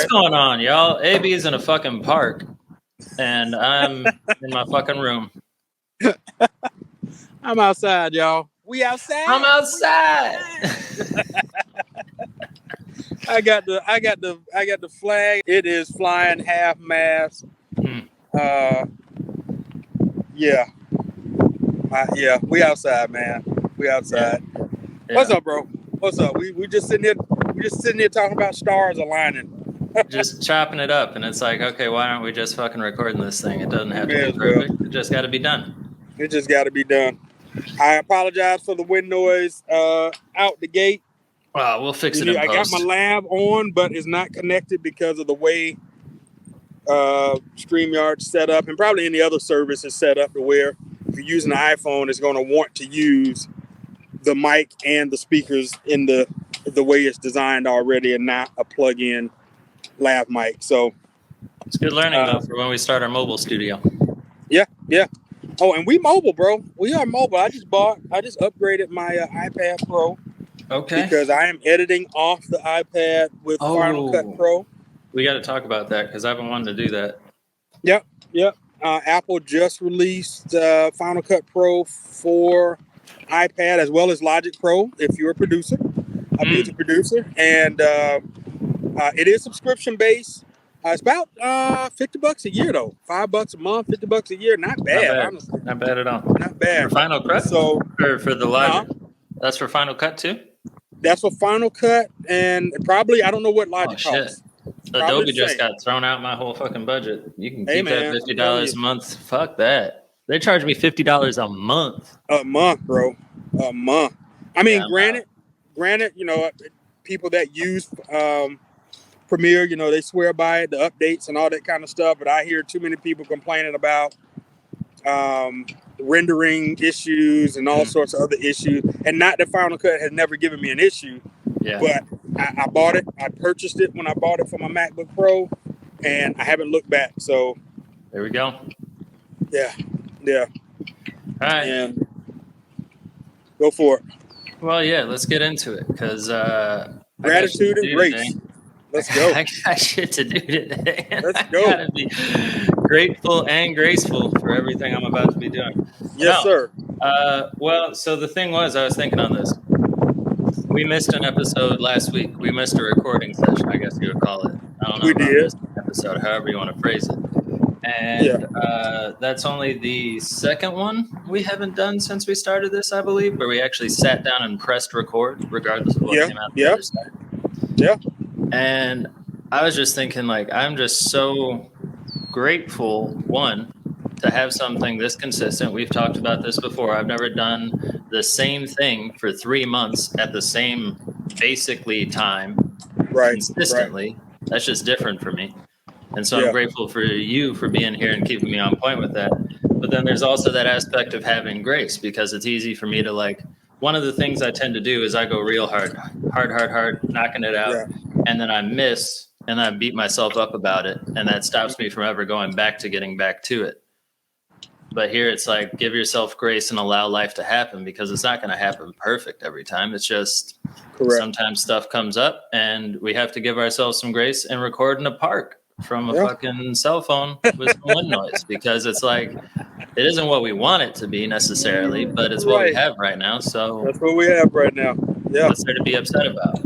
What's going on, y'all? AB's in a fucking park, and I'm in my fucking room. I'm outside, y'all. We outside. I'm outside. I got the flag. It is flying half mast. Yeah. We outside, man. We outside. Yeah. What's up, bro? What's up? We just sitting here talking about stars aligning. Just chopping it up, and it's like, okay, why aren't we just fucking recording this thing? It doesn't have to be perfect. It just got to be done. It just got to be done. I apologize for the wind noise out the gate. We'll fix it in post. I got my lab on, but it's not connected because of the way StreamYard's set up, and probably any other service is set up to where if you're using an iPhone, it's going to want to use the mic and the speakers in the way it's designed already, and not a plug-in lav mic. So it's good learning though for when we start our mobile studio. Yeah. Oh, and we mobile, bro. We are mobile. I just upgraded my iPad Pro. Okay. Because I am editing off the iPad with Final Cut Pro. We got to talk about that because I've been wanting to do that. Yep. Apple just released Final Cut Pro for iPad as well as Logic Pro. If you're a producer, a music producer, and it is subscription based. It's about $50 a year though. $5 a month, $50 a year. Not bad, honestly. Not bad at all. Not bad. For Final Cut? So for the Logic. That's for Final Cut too? That's for Final Cut, and probably I don't know what Logic costs. Adobe just got thrown out my whole fucking budget. You can keep that $50 a month. Fuck that. They charge me $50 a month. A month, bro. A month. I mean, granted, you know, people that use Premiere, you know, they swear by it, the updates and all that kind of stuff. But I hear too many people complaining about rendering issues and all sorts of other issues. And not that Final Cut has never given me an issue. Yeah. But I bought it. I purchased it when I bought it for my MacBook Pro, and I haven't looked back. So there we go. Yeah. All right. And go for it. Well, yeah, let's get into it because gratitude and grace. Let's go. I got shit to do today. Let's go. I gotta be grateful and graceful for everything I'm about to be doing. Yes, sir. Well, so the thing was, I was thinking on this. We missed an episode last week. We missed a recording session, I guess you would call it. I don't know. We did. Episode, however you want to phrase it. And that's only the second one we haven't done since we started this, I believe, where we actually sat down and pressed record, regardless of what came out the other side. Yeah. And I was just thinking, like, I'm just so grateful, one, to have something this consistent. We've talked about this before. I've never done the same thing for 3 months at the same, basically, time consistently. Right. That's just different for me. And so I'm grateful for you for being here and keeping me on point with that. But then there's also that aspect of having grace, because it's easy for me to, like, one of the things I tend to do is I go real hard, knocking it out. Yeah. And then I miss, and I beat myself up about it. And that stops me from ever going back to getting back to it. But here it's like, give yourself grace and allow life to happen, because it's not going to happen perfect every time. It's just sometimes stuff comes up and we have to give ourselves some grace and record in a park from a fucking cell phone with some wind noise, because it's like, it isn't what we want it to be necessarily, but it's what we have right now. So that's what we have right now. Yeah. What's there to be upset about?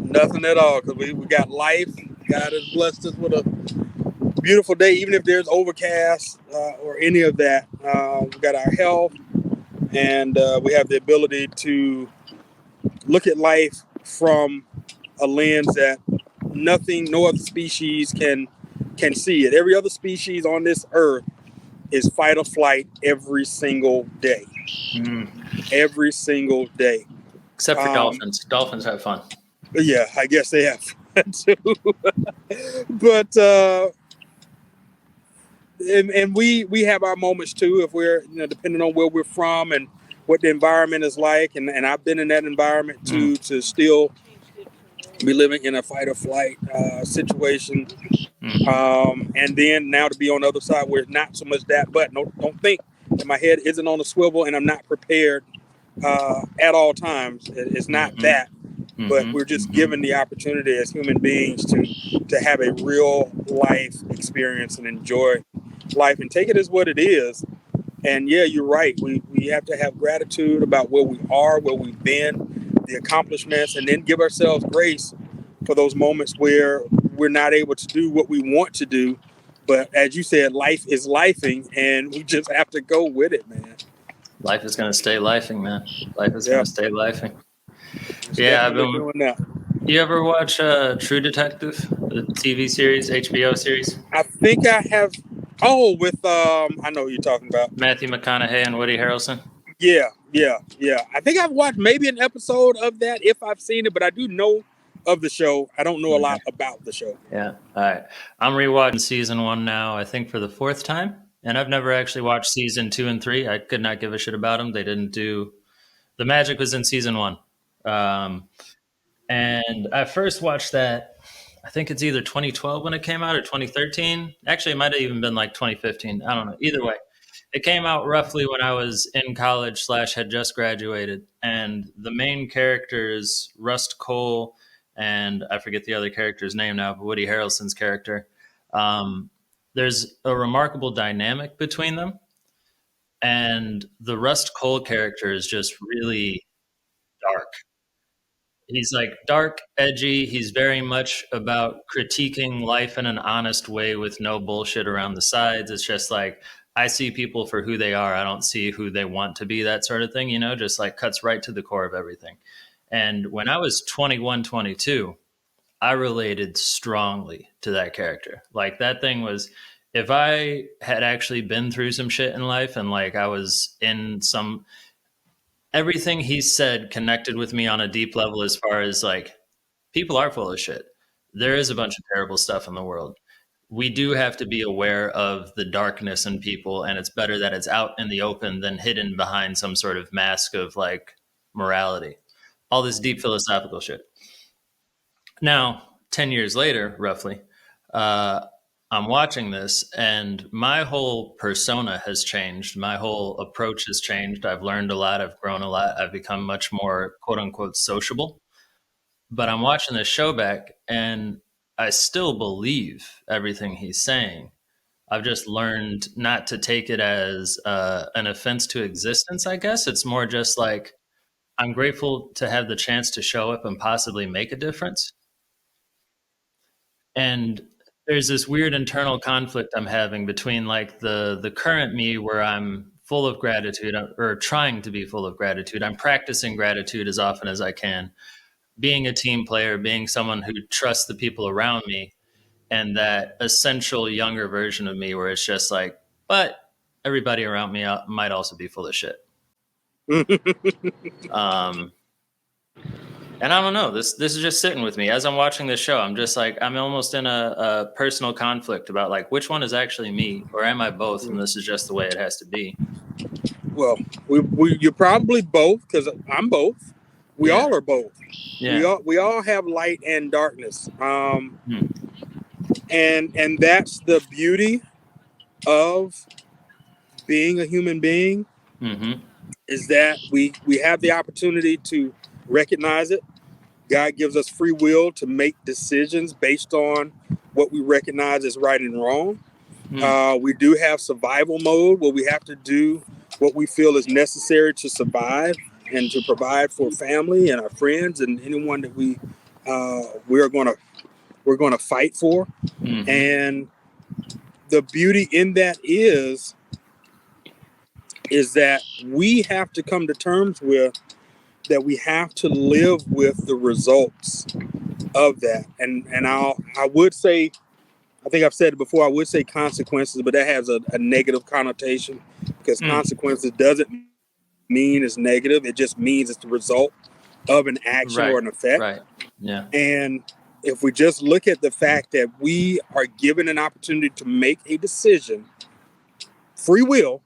Nothing at all, because we got life. God has blessed us with a beautiful day, even if there's overcast or any of that. We got our health, and we have the ability to look at life from a lens that no other species can see it. Every other species on this earth is fight or flight every single day. Every single day. Except for dolphins. Dolphins have fun. Yeah, I guess they have fun too. But and we have our moments too, if we're, you know, depending on where we're from and what the environment is like, and I've been in that environment too, to still be living in a fight or flight situation, and then now to be on the other side where it's not so much that, but don't think that my head isn't on a swivel and I'm not prepared at all times. It's not that. but we're just given the opportunity as human beings to have a real life experience and enjoy life and take it as what it is. And yeah, you're right. We have to have gratitude about where we are, where we've been, the accomplishments, and then give ourselves grace for those moments where we're not able to do what we want to do. But as you said, life is lifing, and we just have to go with it, man. Life is going to stay lifing, man. Life is Yeah. going to stay lifing. Just Yeah, I've definitely been. doing that. You ever watch True Detective, the TV series, HBO series? I think I have. Oh, with I know who you're talking about. Matthew McConaughey and Woody Harrelson. Yeah. I think I've watched maybe an episode of that if I've seen it, but I do know of the show. I don't know a lot about the show. Yeah. All right. I'm rewatching season 1 now, I think for the 4th time. And I've never actually watched season 2 and 3. I could not give a shit about them. They didn't do... The magic was in season 1. And I first watched that, I think it's either 2012 when it came out or 2013. Actually, it might have even been like 2015. I don't know. Either way, it came out roughly when I was in college / had just graduated. And the main characters, Rust Cole, and I forget the other character's name now, but Woody Harrelson's character. There's a remarkable dynamic between them. And the Rust Cole character is just really dark. He's like dark, edgy. He's very much about critiquing life in an honest way with no bullshit around the sides. It's just like, I see people for who they are. I don't see who they want to be, that sort of thing, just like cuts right to the core of everything. And when I was 21, 22, I related strongly to that character. Like that thing was, if I had actually been through some shit in life and like I was in some... Everything he said connected with me on a deep level as far as like, people are full of shit. There is a bunch of terrible stuff in the world. We do have to be aware of the darkness in people, and it's better that it's out in the open than hidden behind some sort of mask of like morality. All this deep philosophical shit. Now, 10 years later, roughly, I'm watching this and my whole persona has changed. My whole approach has changed. I've learned a lot. I've grown a lot. I've become much more quote unquote sociable. But I'm watching this show back and I still believe everything he's saying. I've just learned not to take it as an offense to existence, I guess. It's more just like, I'm grateful to have the chance to show up and possibly make a difference. And there's this weird internal conflict I'm having between like the current me where I'm full of gratitude or trying to be full of gratitude. I'm practicing gratitude as often as I can, being a team player, being someone who trusts the people around me, and that essential younger version of me where it's just like, but everybody around me might also be full of shit. And I don't know, this is just sitting with me as I'm watching this show. I'm just like, I'm almost in a personal conflict about like, which one is actually me, or am I both? And this is just the way it has to be. Well, you're probably both, because I'm both. We all are both. Yeah. We all have light and darkness. And that's the beauty of being a human being, is that we have the opportunity to recognize it. God gives us free will to make decisions based on what we recognize as right and wrong. We do have survival mode where we have to do what we feel is necessary to survive and to provide for family and our friends and anyone that we're going to fight for. And the beauty in that is that we have to come to terms with that we have to live with the results of that. And I would say, I think I've said it before, I would say consequences, but that has a negative connotation, because consequences doesn't mean it's negative. It just means it's the result of an action or an effect. Right. Yeah. And if we just look at the fact that we are given an opportunity to make a decision, free will,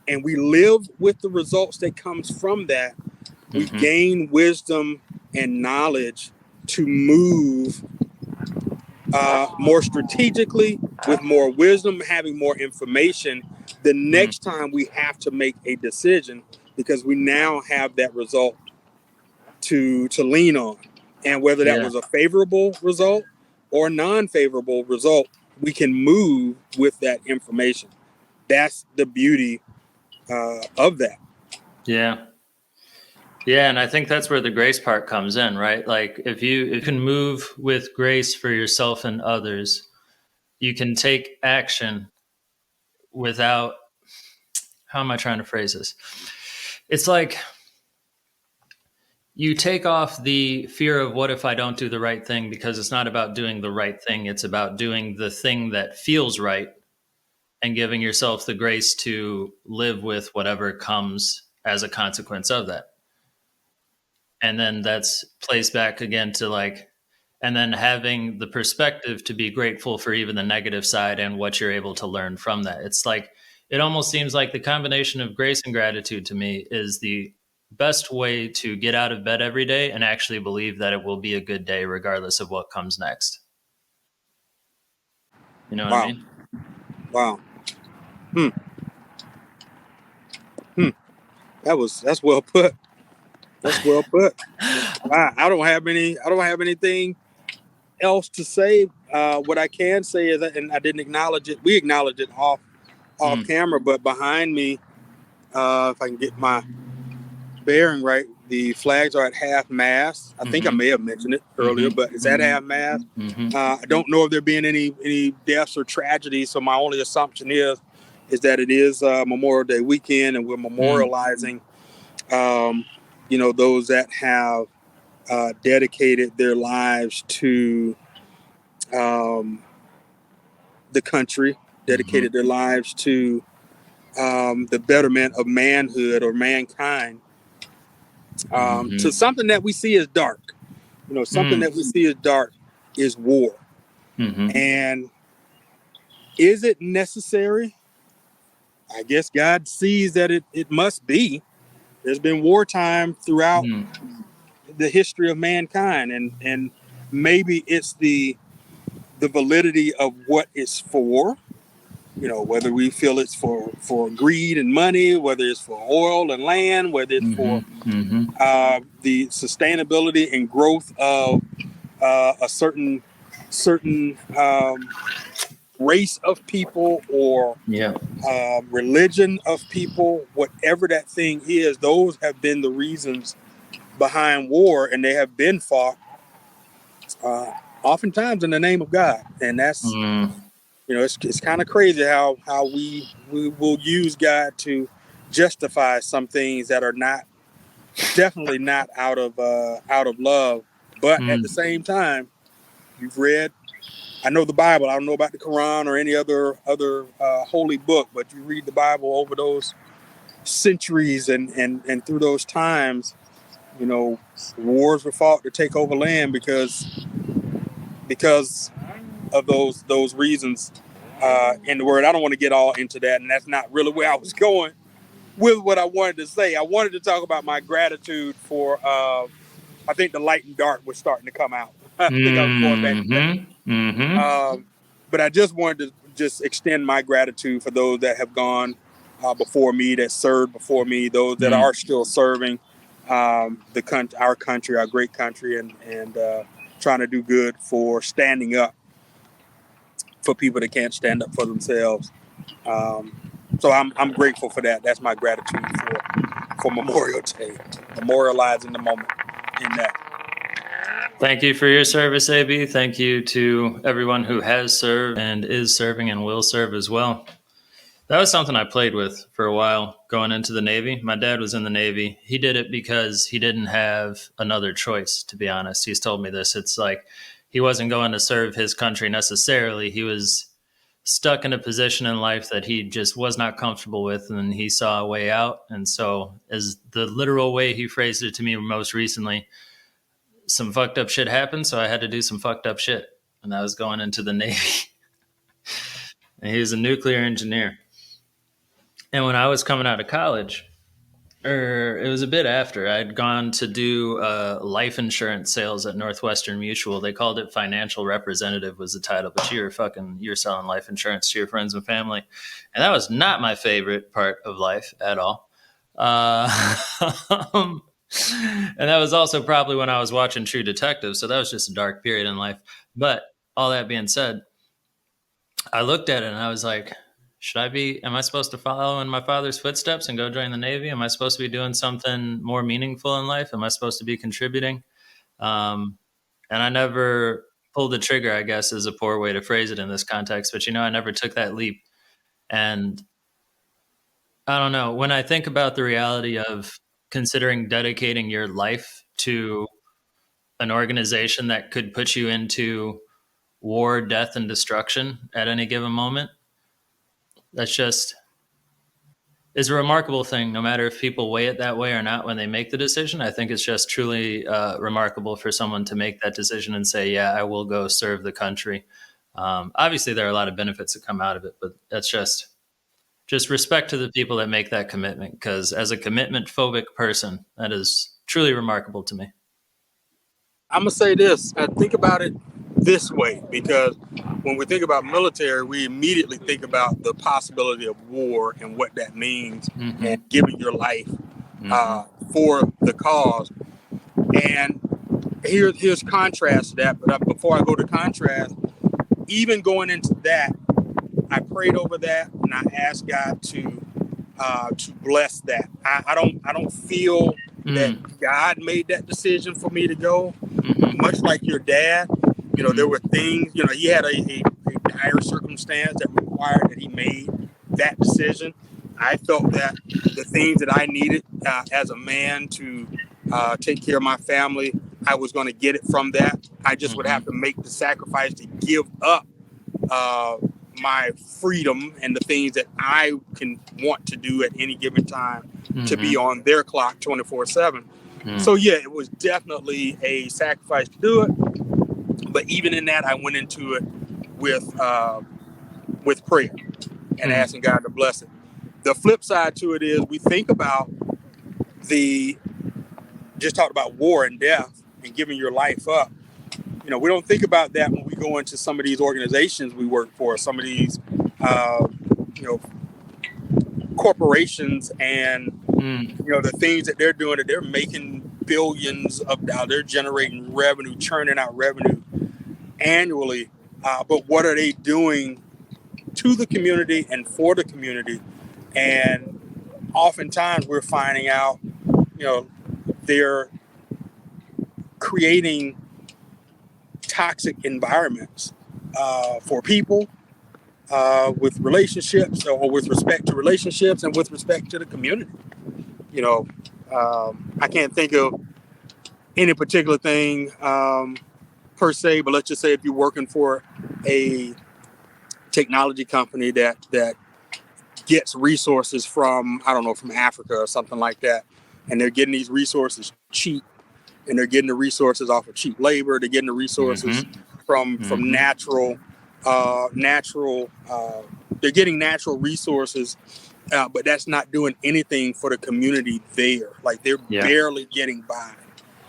and we live with the results that comes from that, we gain wisdom and knowledge to move more strategically, with more wisdom, having more information the next time we have to make a decision, because we now have that result to lean on. And whether that was a favorable result or non-favorable result, we can move with that information. That's the beauty of that. Yeah. Yeah, and I think that's where the grace part comes in, right? Like if you can move with grace for yourself and others, you can take action without, how am I trying to phrase this? It's like you take off the fear of what if I don't do the right thing, because it's not about doing the right thing. It's about doing the thing that feels right and giving yourself the grace to live with whatever comes as a consequence of that. And then that's placed back again to like, and then having the perspective to be grateful for even the negative side and what you're able to learn from that. It's like, it almost seems like the combination of grace and gratitude to me is the best way to get out of bed every day and actually believe that it will be a good day regardless of what comes next. You know what I mean? Wow. That's well put. That's well put. I don't have anything else to say. What I can say is that, and I didn't acknowledge it. We acknowledged it off camera, but behind me, if I can get my bearing right, the flags are at half mast. I think I may have mentioned it earlier, but it's at half mast. I don't know if there being any deaths or tragedies, so my only assumption is that it is Memorial Day weekend, and we're memorializing, those that have dedicated their lives to the country, dedicated their lives to the betterment of manhood or mankind, to something that we see as dark. Something that we see as dark is war. And is it necessary? I guess God sees that it must be. There's been wartime throughout the history of mankind, and maybe it's the validity of what it's for. Whether we feel it's for greed and money, whether it's for oil and land, whether it's for the sustainability and growth of a certain race of people or religion of people, whatever that thing is, those have been the reasons behind war, and they have been fought oftentimes in the name of God. And that's it's kind of crazy how we will use God to justify some things that are definitely not out of love, but at the same time, you've read, I know the Bible. I don't know about the Quran or any other holy book, but you read the Bible over those centuries and through those times, wars were fought to take over land because of those reasons. In the word, I don't want to get all into that, and that's not really where I was going with what I wanted to say. I wanted to talk about my gratitude for. I think the light and dark was starting to come out. I think I was going back to that. But I just wanted to extend my gratitude for those that have gone before me, that served before me, those that are still serving our country, our great country, and trying to do good for standing up for people that can't stand up for themselves. So I'm grateful for that. That's my gratitude for Memorial Day, memorializing the moment in that. Thank you for your service, AB. Thank you to everyone who has served and is serving and will serve as well. That was something I played with for a while going into the Navy. My dad was in the Navy. He did it because he didn't have another choice, to be honest. He's told me this. It's like he wasn't going to serve his country necessarily. He was stuck in a position in life that he just was not comfortable with, and he saw a way out. And so, as the literal way he phrased it to me most recently, some fucked up shit happened, so I had to do some fucked up shit. And I was going into the Navy. And he was a nuclear engineer. And when I was coming out of college, or it was a bit after, I'd gone to do life insurance sales at Northwestern Mutual. They called it financial representative was the title, but you're selling life insurance to your friends and family. And that was not my favorite part of life at all. And that was also probably when I was watching True Detective. So that was just a dark period in life. But all that being said, I looked at it and I was like, am I supposed to follow in my father's footsteps and go join the Navy? Am I supposed to be doing something more meaningful in life? Am I supposed to be contributing? Um, and I never pulled the trigger, I guess is a poor way to phrase it in this context. But, I never took that leap. And I don't know. When I think about the reality of considering dedicating your life to an organization that could put you into war, death, and destruction at any given moment, that's just is a remarkable thing, no matter if people weigh it that way or not when they make the decision. I think it's just truly remarkable for someone to make that decision and say, yeah, I will go serve the country. Obviously, there are a lot of benefits that come out of it, but that's just respect to the people that make that commitment, because as a commitment phobic person, that is truly remarkable to me. I'm gonna say this. I think about it this way because when we think about military, we immediately think about the possibility of war and what that means, and giving your life for the cause. And here's contrast to that. But before I go to contrast, even going into that, I prayed over that and I asked God to bless that. I don't feel that God made that decision for me to go. Much like your dad, there were things, he had a dire circumstance that required that he made that decision. I felt that the things that I needed as a man to take care of my family, I was going to get it from that. I just would have to make the sacrifice to give up my freedom and the things that I can want to do at any given time to be on their clock 24/7. So yeah, it was definitely a sacrifice to do it. But even in that, I went into it with prayer and asking God to bless it. The flip side to it is we think about just talked about war and death and giving your life up. We don't think about that when we go into some of these organizations we work for, some of these, corporations, and the things that they're doing, that they're making billions of dollars, they're generating revenue, churning out revenue annually. But what are they doing to the community and for the community? And oftentimes we're finding out, they're creating toxic environments for people, with relationships, or with respect to relationships, and with respect to the community. I can't think of any particular thing per se, but let's just say if you're working for a technology company that gets resources from, I don't know, from Africa or something like that, and they're getting these resources cheap, and they're getting the resources off of cheap labor, they're getting the resources from natural, they're getting natural resources, but that's not doing anything for the community there. Like they're barely getting by.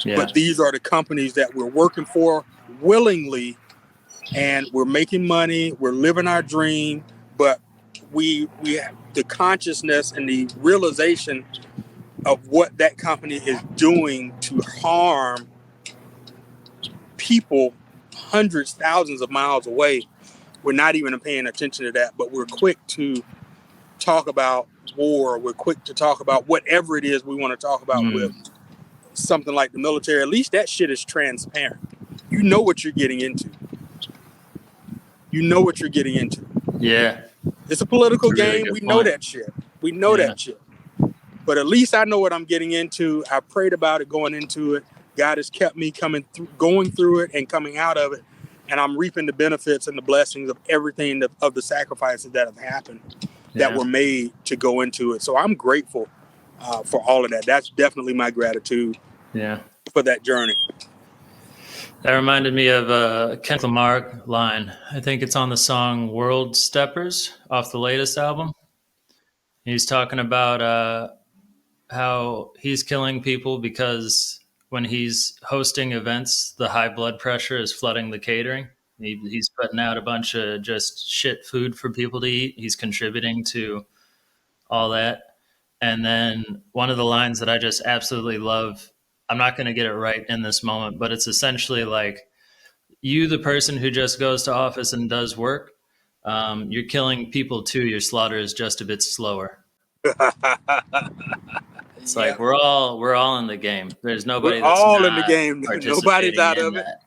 But these are the companies that we're working for willingly, and we're making money, we're living our dream, but we have the consciousness and the realization of what that company is doing to harm people hundreds, thousands of miles away. We're not even paying attention to that, but we're quick to talk about war. We're quick to talk about whatever it is we want to talk about with something like the military. At least that shit is transparent. You know what you're getting into. Yeah. It's a political game. We know that shit. That shit. But at least I know what I'm getting into. I prayed about it going into it. God has kept me going through it and coming out of it. And I'm reaping the benefits and the blessings of everything of the sacrifices that have happened, that were made to go into it. So I'm grateful for all of that. That's definitely my gratitude for that journey. That reminded me of a Kendrick Lamar line. I think it's on the song World Steppers off the latest album. He's talking about how he's killing people because when he's hosting events, the high blood pressure is flooding the catering. He's putting out a bunch of just shit food for people to eat. He's contributing to all that. And then one of the lines that I just absolutely love, I'm not going to get it right in this moment, but it's essentially like, you, the person who just goes to office and does work, you're killing people too. Your slaughter is just a bit slower. It's Yeah, like we're all in the game. There's nobody we're that's all in the not game. Nobody's participating out in of it. that.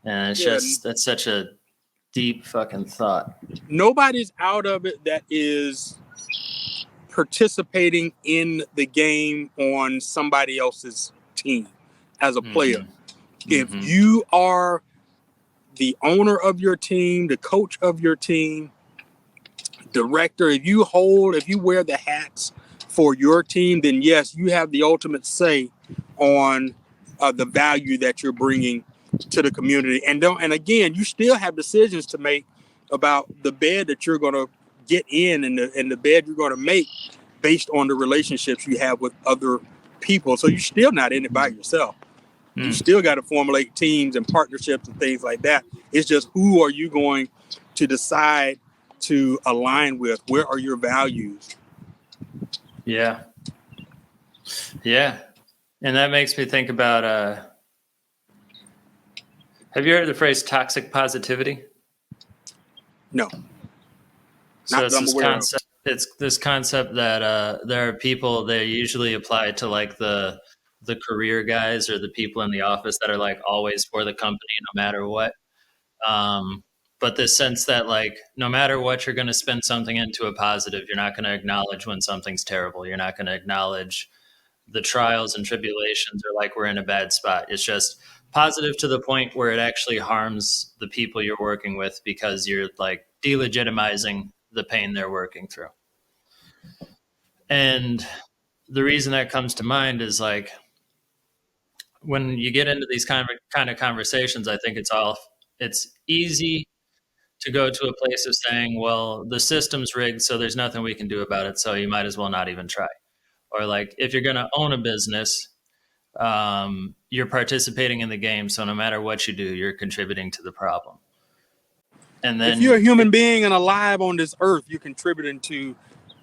And it's Yeah, just, that's such a deep fucking thought. nobody's out of it that is participating in the game on somebody else's team as a player. If you are the owner of your team, the coach of your team, director, if you wear the hats for your team, then yes, you have the ultimate say on the value that you're bringing to the community. And again, you still have decisions to make about the bed that you're going to get in and the bed you're going to make based on the relationships you have with other people. So you're still not in it by yourself. You still got to formulate teams and partnerships and things like that. It's just, who are you going to decide to align with? Where are your values? Yeah. And that makes me think about, have you heard the phrase toxic positivity? No. So it's this concept that there are people, they usually apply to like the career guys or the people in the office that are like always for the company no matter what. But this sense that like no matter what, you're going to spin something into a positive. You're not going to acknowledge when something's terrible. You're not going to acknowledge the trials and tribulations or like we're in a bad spot. It's just positive to the point where it actually harms the people you're working with because you're like delegitimizing the pain they're working through. And the reason that comes to mind is like when you get into these kind of conversations, I think it's easy to go to a place of saying, well, the system's rigged, so there's nothing we can do about it, so you might as well not even try. Or like if you're going to own a business, you're participating in the game, so no matter what you do, you're contributing to the problem. And then if you're a human being and alive on this earth, you're contributing to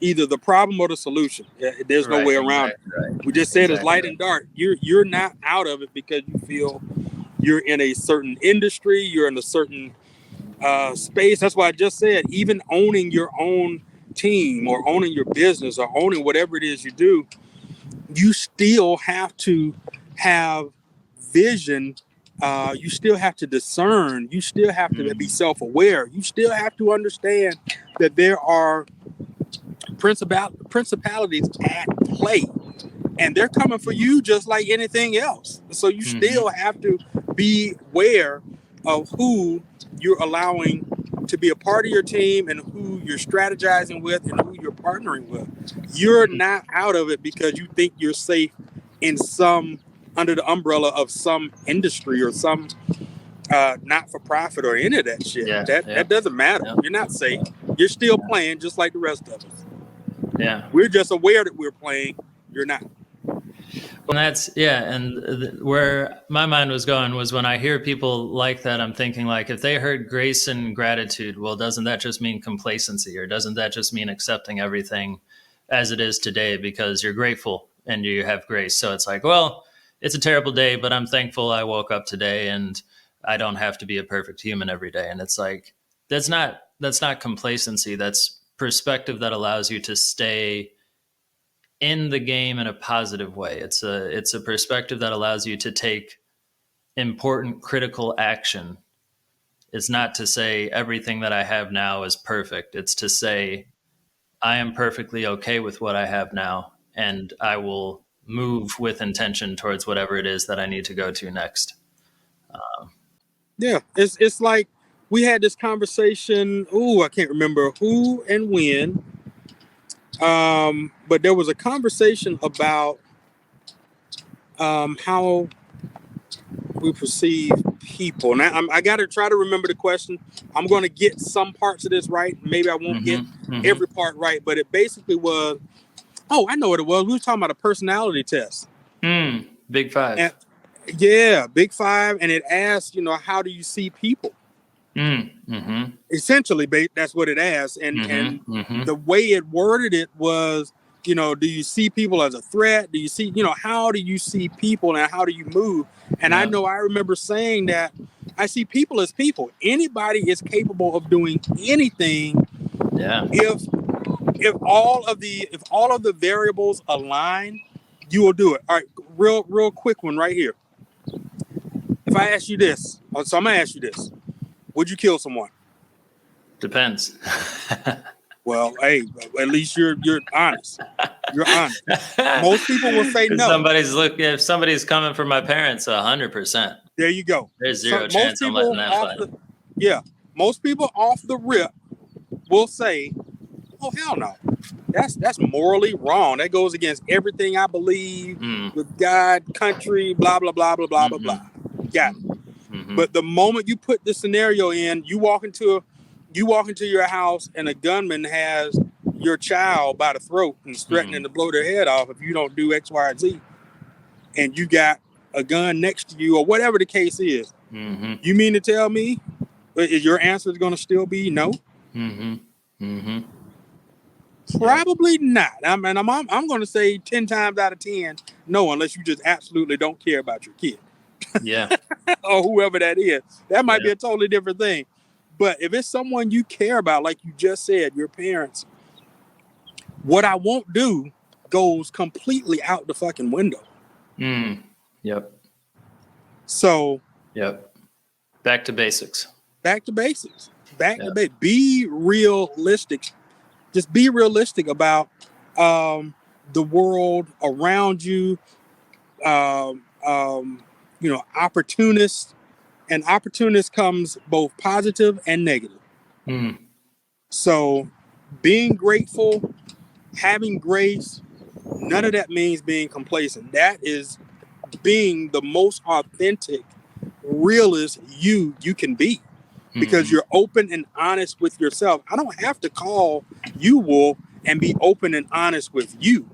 either the problem or the solution. There's no way around it. Right. We just said it's light and dark. You're not out of it because you feel you're in a certain industry, you're in a certain space. That's why I just said, even owning your own team or owning your business or owning whatever it is you do, you still have to have vision. You still have to discern. You still have to be self-aware. You still have to understand that there are principalities at play, and they're coming for you just like anything else. So you still have to be aware of who you're allowing to be a part of your team and who you're strategizing with and who you're partnering with. You're not out of it because you think you're safe in under the umbrella of some industry or some not-for-profit or any of that shit. That doesn't matter. You're not safe. You're still playing just like the rest of us. Yeah. We're just aware that we're playing. You're not. Well, that's, and where my mind was going was when I hear people like that, I'm thinking like, if they heard grace and gratitude, well, doesn't that just mean complacency, or doesn't that just mean accepting everything as it is today because you're grateful and you have grace? So it's like, well, it's a terrible day, but I'm thankful I woke up today and I don't have to be a perfect human every day. And it's like, that's not complacency. That's perspective that allows you to stay in the game in a positive way. It's a perspective that allows you to take important critical action. It's not to say everything that I have now is perfect. It's to say I am perfectly okay with what I have now, and I will move with intention towards whatever it is that I need to go to next. It's like we had this conversation. I can't remember who and when. But there was a conversation about how we perceive people. Now I got to try to remember the question. I'm going to get some parts of this right. Maybe I won't get every part right, but it basically was, I know what it was. We were talking about a personality test. Big Five. Big Five. And it asked, how do you see people? Essentially, that's what it asked. And the way it worded it was, do you see people as a threat? Do you see, how do you see people and how do you move? And Yeah. I remember saying that I see people as people. Anybody is capable of doing anything Yeah. if all of the variables align, you will do it. All right, real quick one right here. If I ask you this, so I'm gonna ask you this: would you kill someone? Depends. Well, hey, at least you're honest. You're honest. Most people will say no. If somebody's coming for my parents, 100%. There you go. There's zero chance I'm letting that fly. Most people off the rip will say, "Oh hell no, that's morally wrong. That goes against everything I believe with God, country, blah blah blah blah blah blah blah." Got it. But the moment you put this scenario in, you walk into your house and a gunman has your child by the throat and is threatening to blow their head off if you don't do X, Y, and Z, and you got a gun next to you or whatever the case is. You mean to tell me your answer is going to still be no? Probably not. I'm going to say 10 times out of 10 no, unless you just absolutely don't care about your kid. Yeah. Or whoever that is. That might be a totally different thing. But if it's someone you care about, like you just said, your parents, what I won't do goes completely out the fucking window. Yep. So. Yep. Back to basics. Back to basics. Be realistic. Just be realistic about the world around you. Opportunists. And opportunist comes both positive and negative. So being grateful, having grace, none of that means being complacent. That is being the most authentic, realist you can be, because you're open and honest with yourself. I don't have to call you wolf and be open and honest with you.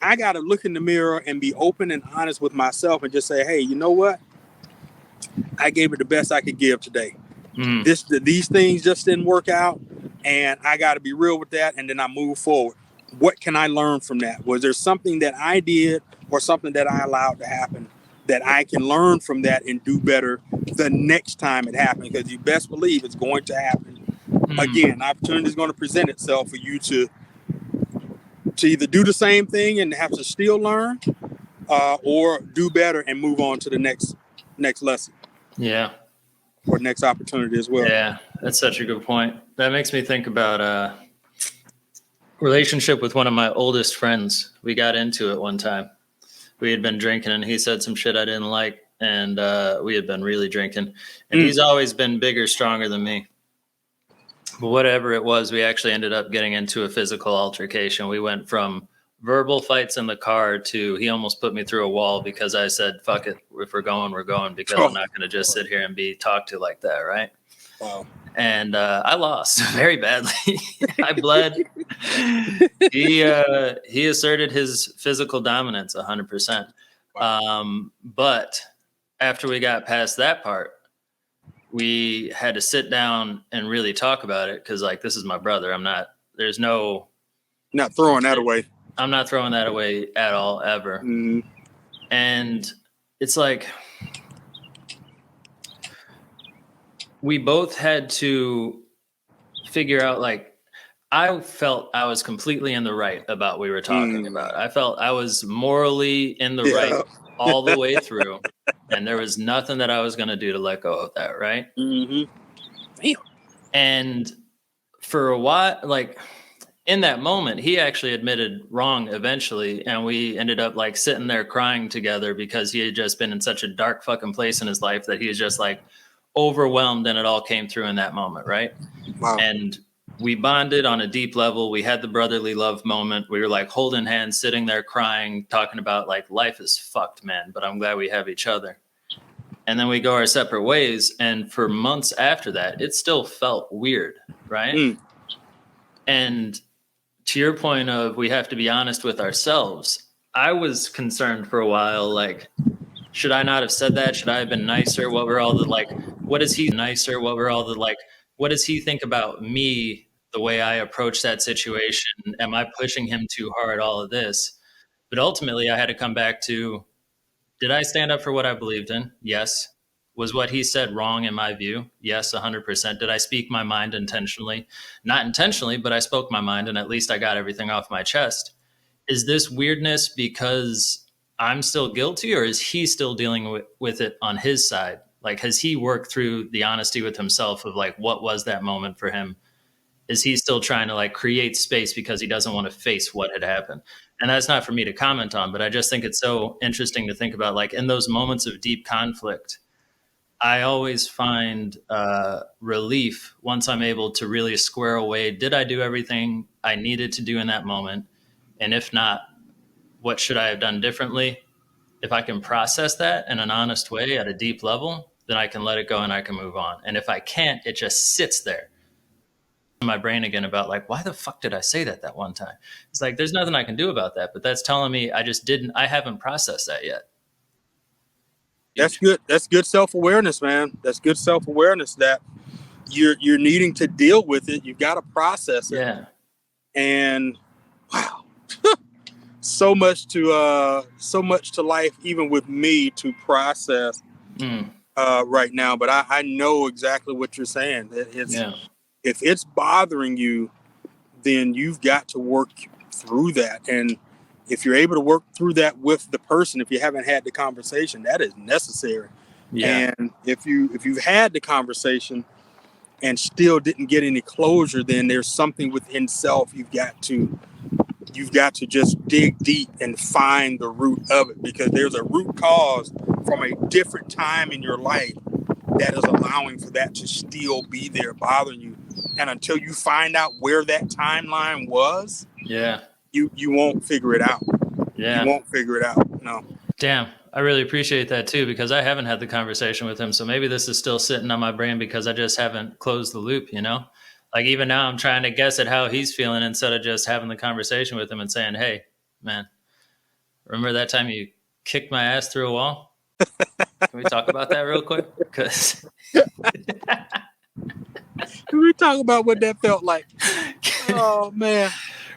I got to look in the mirror and be open and honest with myself and just say, hey, you know what? I gave it the best I could give today. These things just didn't work out, and I got to be real with that, and then I move forward. What can I learn from that? Was there something that I did or something that I allowed to happen that I can learn from that and do better the next time it happens? Because you best believe it's going to happen again. Opportunity is going to present itself for you to either do the same thing and have to still learn, or do better and move on to the next lesson. Yeah. Or next opportunity as well. Yeah, that's such a good point. That makes me think about a relationship with one of my oldest friends. We got into it one time. We had been drinking and he said some shit I didn't like, and we had been really drinking. And he's always been bigger, stronger than me. But whatever it was, we actually ended up getting into a physical altercation. We went from verbal fights in the car to he almost put me through a wall because I said, fuck it, if we're going, we're going, because I'm not going to just sit here and be talked to like that, right? Wow. And I lost very badly. I bled. He asserted his physical dominance 100%. But after we got past that part, we had to sit down and really talk about it, because like, this is my brother. Not throwing that away. I'm not throwing that away at all, ever. And it's like, we both had to figure out, like, I felt I was completely in the right about what we were talking about. I felt I was morally in the right all the way through. And there was nothing that I was going to do to let go of that, right? Damn. And for a while, like, in that moment, he actually admitted wrong eventually. And we ended up like sitting there crying together because he had just been in such a dark fucking place in his life that he was just like overwhelmed, and it all came through in that moment. Right. Wow. And we bonded on a deep level. We had the brotherly love moment. We were like holding hands, sitting there crying, talking about like, life is fucked, man, but I'm glad we have each other. And then we go our separate ways. And for months after that, it still felt weird. Right. And to your point of, we have to be honest with ourselves, I was concerned for a while, like, should I not have said that? Should I have been nicer? What were all the, like, what is he nicer? What were all the, like, what does he think about me, the way I approach that situation. Am I pushing him too hard? All of this. But ultimately, I had to come back to, did I stand up for what I believed in? Yes. Was what he said wrong in my view? Yes, 100%. Did I speak my mind intentionally? Not intentionally, but I spoke my mind, and at least I got everything off my chest. Is this weirdness because I'm still guilty, or is he still dealing with it on his side? Like, has he worked through the honesty with himself of like, what was that moment for him? Is he still trying to like create space because he doesn't want to face what had happened? And that's not for me to comment on, but I just think it's so interesting to think about, like, in those moments of deep conflict, I always find relief once I'm able to really square away, did I do everything I needed to do in that moment? And if not, what should I have done differently? If I can process that in an honest way at a deep level, then I can let it go and I can move on. And if I can't, it just sits there in my brain again about like, why the fuck did I say that one time? It's like, there's nothing I can do about that, but that's telling me I haven't processed that yet. That's good. That's good self-awareness, man. That's good self-awareness that you're needing to deal with it. You've got to process it. Yeah. And wow. so much to life, even with me, to process right now. But I know exactly what you're saying. If it's bothering you, then you've got to work through that. And if you're able to work through that with the person, if you haven't had the conversation, that is necessary. Yeah. And if you've had the conversation and still didn't get any closure, then there's something within self you've got to just dig deep and find the root of it, because there's a root cause from a different time in your life that is allowing for that to still be there bothering you. And until you find out where that timeline was, you won't figure it out. Yeah. You won't figure it out. No. Damn. I really appreciate that too, because I haven't had the conversation with him. So maybe this is still sitting on my brain because I just haven't closed the loop, you know? Like, even now I'm trying to guess at how he's feeling instead of just having the conversation with him and saying, hey, man, remember that time you kicked my ass through a wall? Can we talk about that real quick? Because Can we talk about what that felt like? Oh, man.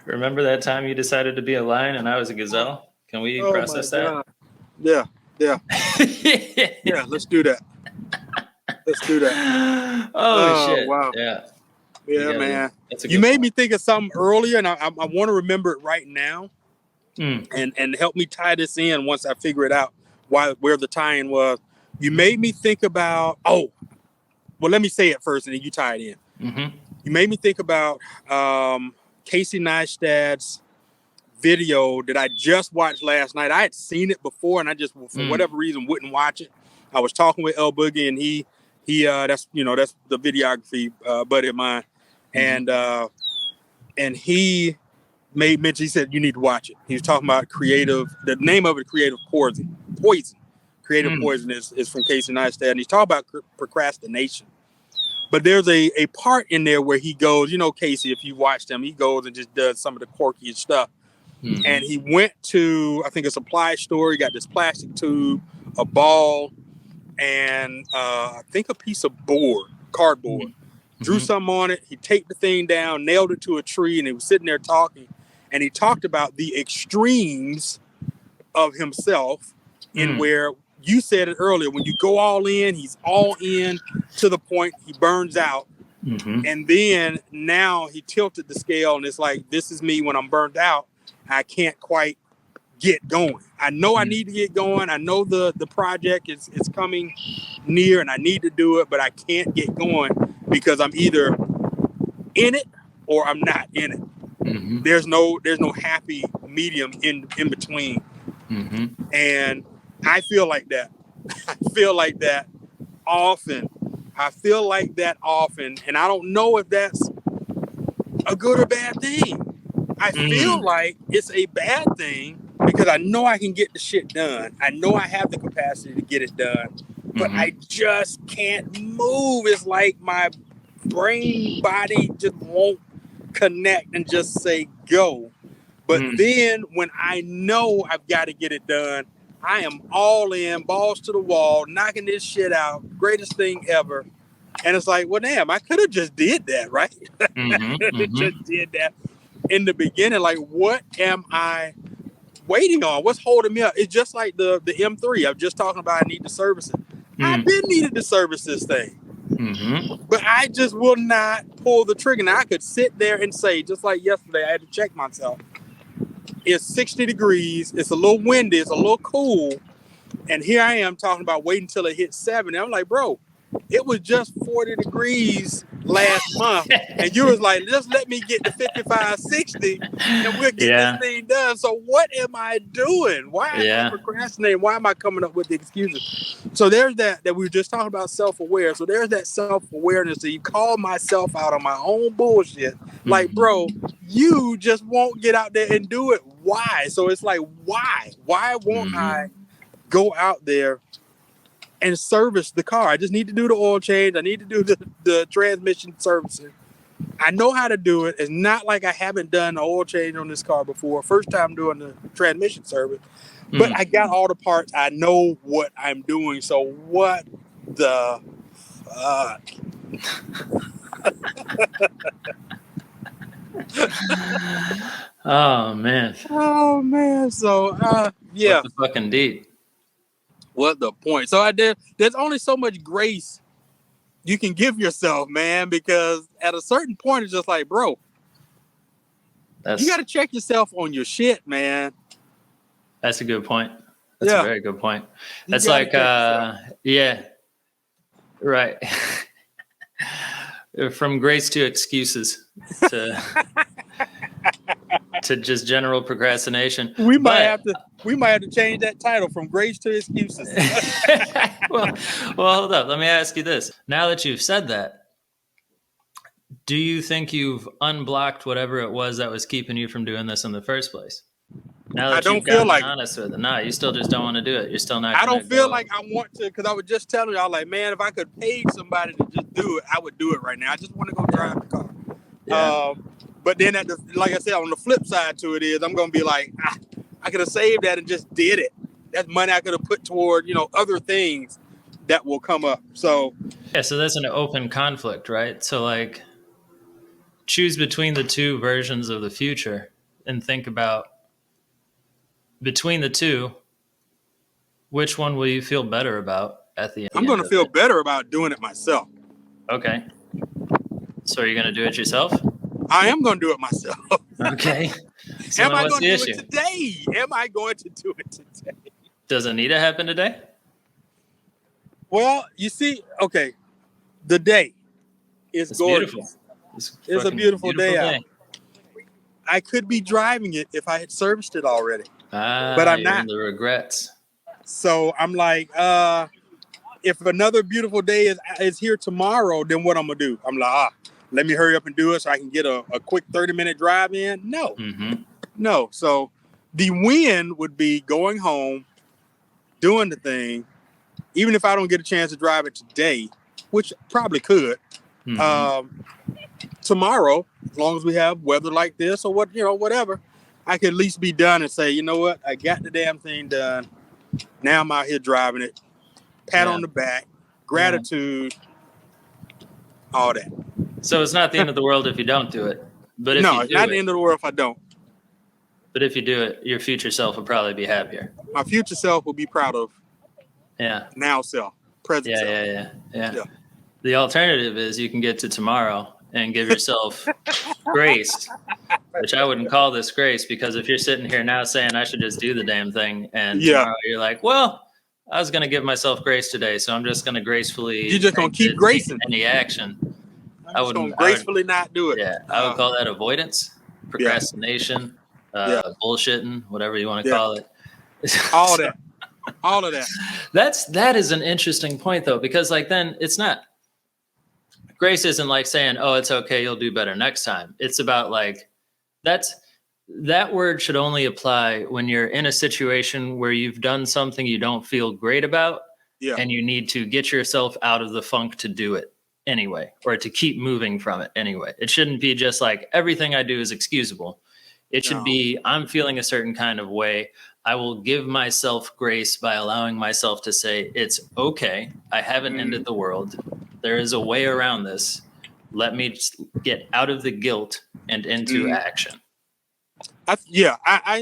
Remember that time you decided to be a lion and I was a gazelle? Can we process that? God. Yeah. Yeah, let's do that. Let's do that. Oh shit. Wow. Yeah, man. You made me think of something earlier, and I want to remember it right now, and help me tie this in once I figure it out where the tie-in was. You made me think about. Oh, well, let me say it first, and then you tie it in. Mm-hmm. You made me think about Casey Neistat's video that I just watched last night. I had seen it before, and I just, for whatever reason, wouldn't watch it. I was talking with El Boogie, and he that's the videography buddy of mine, and he made mention. He said you need to watch it. He was talking about the name of it, Creative Poison. Creative Poison is from Casey Neistat, and he's talking about procrastination. But there's a part in there where he goes, Casey, if you watched him, he goes and just does some of the quirkiest stuff. Mm-hmm. And he went to, I think, a supply store. He got this plastic tube, a ball, and I think a piece of cardboard. Mm-hmm. Drew something on it. He taped the thing down, nailed it to a tree, and he was sitting there talking. And he talked about the extremes of himself in where you said it earlier. When you go all in, he's all in to the point he burns out. Mm-hmm. And then now he tilted the scale, and it's like, this is me when I'm burned out. I can't quite get going. I know I need to get going. I know the project is coming near and I need to do it, but I can't get going because I'm either in it or I'm not in it. Mm-hmm. There's no happy medium in between. Mm-hmm. And I feel like that. I feel like that often. And I don't know if that's a good or bad thing. I feel like it's a bad thing because I know I can get the shit done. I know I have the capacity to get it done, but I just can't move. It's like my brain body just won't connect and just say go. But then when I know I've got to get it done, I am all in, balls to the wall, knocking this shit out. Greatest thing ever. And it's like, well, damn, I could have just did that, right? Just did that in the beginning. Like, what am I waiting on? What's holding me up? It's just like the M3. I'm just talking about. I need to service it. I've been needing to service this thing, but I just will not pull the trigger. Now I could sit there and say, just like yesterday, I had to check myself. It's 60 degrees. It's a little windy. It's a little cool. And here I am talking about waiting until it hits 70. I'm like, bro, it was just 40 degrees last month. And you was like, just let me get to 55, 60 and we'll get this thing done. So what am I doing? Why am I procrastinating? Why am I coming up with the excuses? So there's that we were just talking about self-aware. So there's that self-awareness that you call myself out on my own bullshit. Like, bro, you just won't get out there and do it. Why? So it's like, why? Why won't I go out there and service the car? I just need to do the oil change. I need to do the transmission servicing. I know how to do it. It's not like I haven't done the oil change on this car before. First time doing the transmission service. But I got all the parts. I know what I'm doing. So what the fuck? Oh man. So yeah. What the fucking deed? What the point? So there's only so much grace you can give yourself, man, because at a certain point it's just like, bro, you got to check yourself on your shit, man. That's a good point. That's a very good point. That's like, yeah, right. From grace to excuses to to just general procrastination. We might have to change that title from grace to excuses. well, hold up. Let me ask you this. Now that you've said that, do you think you've unblocked whatever it was that was keeping you from doing this in the first place? Now that I don't feel like honest with it. No, you still just don't want to do it. You're still not. I don't feel like I want to, because I was just telling y'all, like, man, if I could pay somebody to just do it, I would do it right now. I just want to go drive the car. Yeah. But then, like I said, on the flip side to it is, I'm going to be like, I could have saved that and just did it. That's money I could have put toward, other things that will come up. So yeah, so that's an open conflict, right? So like, choose between the two versions of the future and think about between the two, which one will you feel better about at the end? I'm going to feel better about doing it myself. Okay. So are you going to do it yourself? I am going to do it myself. Okay. So Am I going to do it today? Am I going to do it today? Does it need to happen today? Well, you see, okay, the day is gorgeous. Beautiful. It's a beautiful day out. I could be driving it if I had serviced it already, but I'm not. The regrets. So I'm like, if another beautiful day is here tomorrow, then what I'm gonna do? I'm like, let me hurry up and do it so I can get a quick 30-minute drive in. No, no. So the win would be going home, doing the thing, even if I don't get a chance to drive it today, which probably could. Tomorrow, as long as we have weather like this or whatever, I could at least be done and say, you know what, I got the damn thing done. Now I'm out here driving it. Pat on the back, gratitude, all that. So it's not the end of the world if you don't do it. But if no, it's not the end of the world if I don't. But if you do it, your future self will probably be happier. My future self will be proud of. Now self, present self. Yeah. The alternative is you can get to tomorrow and give yourself grace, which I wouldn't call this grace, because if you're sitting here now saying I should just do the damn thing, and tomorrow you're like, well, I was going to give myself grace today, so I'm just going to gracefully. You're just going to keep gracing any action. I wouldn't gracefully not do it. Yeah, I would call that avoidance, procrastination, bullshitting, whatever you want to call it. All that. All of that. That is an interesting point, though, because like then it's not. Grace isn't like saying, oh, it's okay, you'll do better next time. It's about like that word should only apply when you're in a situation where you've done something you don't feel great about and you need to get yourself out of the funk to do it anyway, or to keep moving from it anyway. It shouldn't be just like everything I do is excusable. It should be, I'm feeling a certain kind of way. I will give myself grace by allowing myself to say, it's okay. I haven't ended the world. there is a way around this. Let me just get out of the guilt and into action. I'm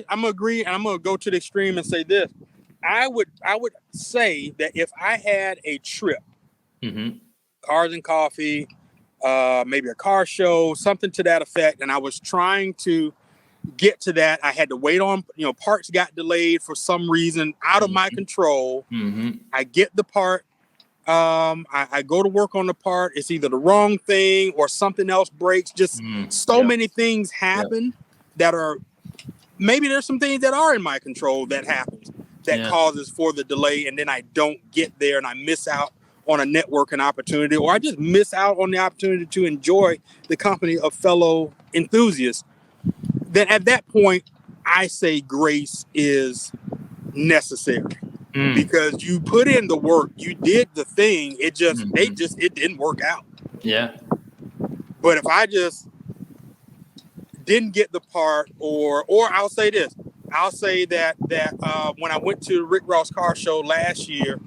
gonna agree, and I'm gonna go to the extreme and say this. I would say that if I had a trip, Cars and Coffee, maybe a car show, something to that effect, and I was trying to get to that, I had to wait on, parts got delayed for some reason out of my control. I get the part. I go to work on the part. It's either the wrong thing or something else breaks. Just so many things happen that are, maybe there's some things that are in my control that happens that causes for the delay. And then I don't get there and I miss out on a networking opportunity, or I just miss out on the opportunity to enjoy the company of fellow enthusiasts. Then at that point, I say grace is necessary. Because you put in the work, you did the thing. It just, it didn't work out. Yeah. But if I just didn't get the part, or I'll say this, I'll say that when I went to Rick Ross Car Show last year,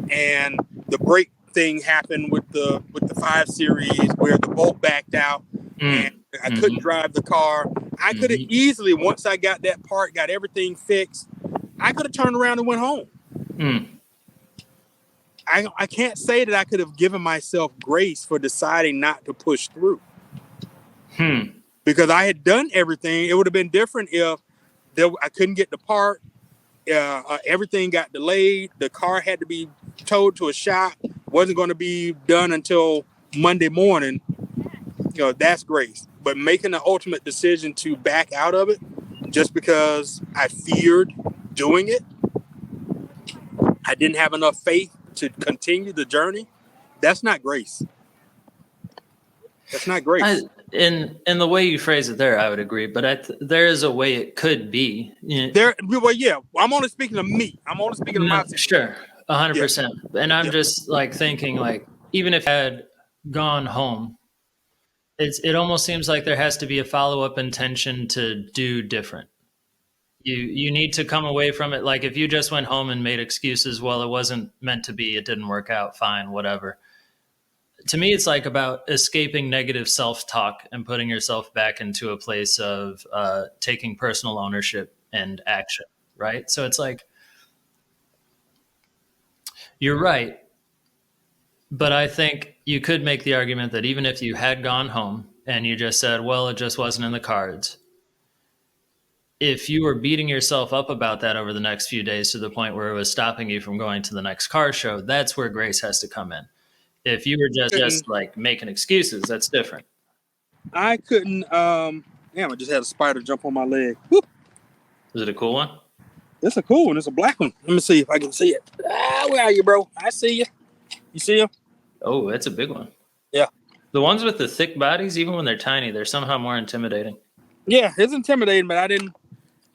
and the brake thing happened with the 5 Series where the bolt backed out, and I couldn't drive the car. I could have easily, once I got that part, got everything fixed, I could have turned around and went home. I can't say that I could have given myself grace for deciding not to push through. Because I had done everything. It would have been different if I couldn't get the part. Everything got delayed. The car had to be towed to a shop. Wasn't going to be done until Monday morning. That's grace. But making the ultimate decision to back out of it just because I feared doing it, I didn't have enough faith to continue the journey. That's not grace. That's not grace. In the way you phrase it there, I would agree. But there is a way it could be. Well, yeah. I'm only speaking of me. I'm only speaking of myself. Sure, 100%. And I'm just thinking, even if I had gone home, it almost seems like there has to be a follow-up intention to do different. You need to come away from it. Like if you just went home and made excuses, well, it wasn't meant to be, it didn't work out, fine, whatever. To me, it's about escaping negative self-talk and putting yourself back into a place of taking personal ownership and action, right? So it's you're right. But I think you could make the argument that even if you had gone home and you just said, well, it just wasn't in the cards, if you were beating yourself up about that over the next few days to the point where it was stopping you from going to the next car show, that's where grace has to come in. If you were just making excuses, that's different. I couldn't. I just had a spider jump on my leg. Whoop. Is it a cool one? It's a cool one. It's a black one. Let me see if I can see it. Where are you, bro? I see you. You see him? Oh, it's a big one. Yeah. The ones with the thick bodies, even when they're tiny, they're somehow more intimidating. Yeah, it's intimidating, but I didn't.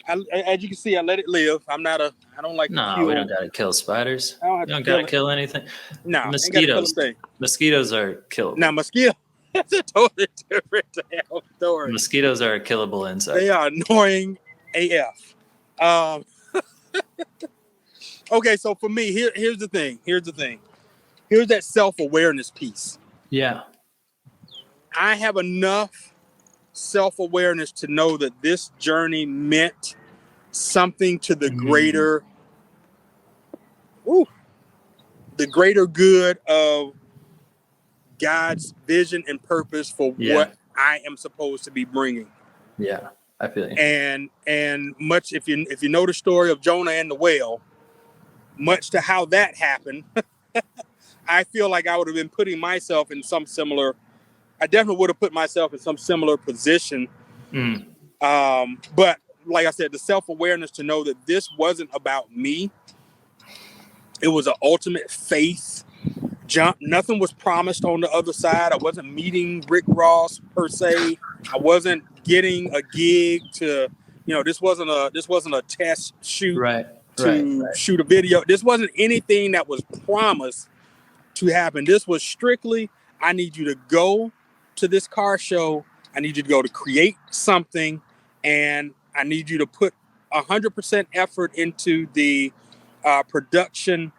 As you can see, I let it live. I don't like. No, we don't gotta kill spiders. You don't gotta kill anything. No, mosquitoes. Mosquitoes are killable. Now, mosquito. That's a totally different story. Mosquitoes are a killable insect. They are annoying AF. Okay, so for me, here's the thing. Here's that self-awareness piece. Yeah. I have enough self-awareness to know that this journey meant something to the greater good of God's vision and purpose for what I am supposed to be bringing. Yeah, I feel you. And much, if you know the story of Jonah and the whale, much to how that happened, I feel like I would have been putting myself in some similar. I definitely would have put myself in some similar position. But like I said, the self-awareness to know that this wasn't about me. It was an ultimate faith jump. Nothing was promised on the other side. I wasn't meeting Rick Ross per se. I wasn't getting a gig to, this wasn't a test shoot to shoot a video. This wasn't anything that was promised to happen. This was strictly, I need you to go to this car show. I need you to go to create something, and I need you to put 100% effort into the production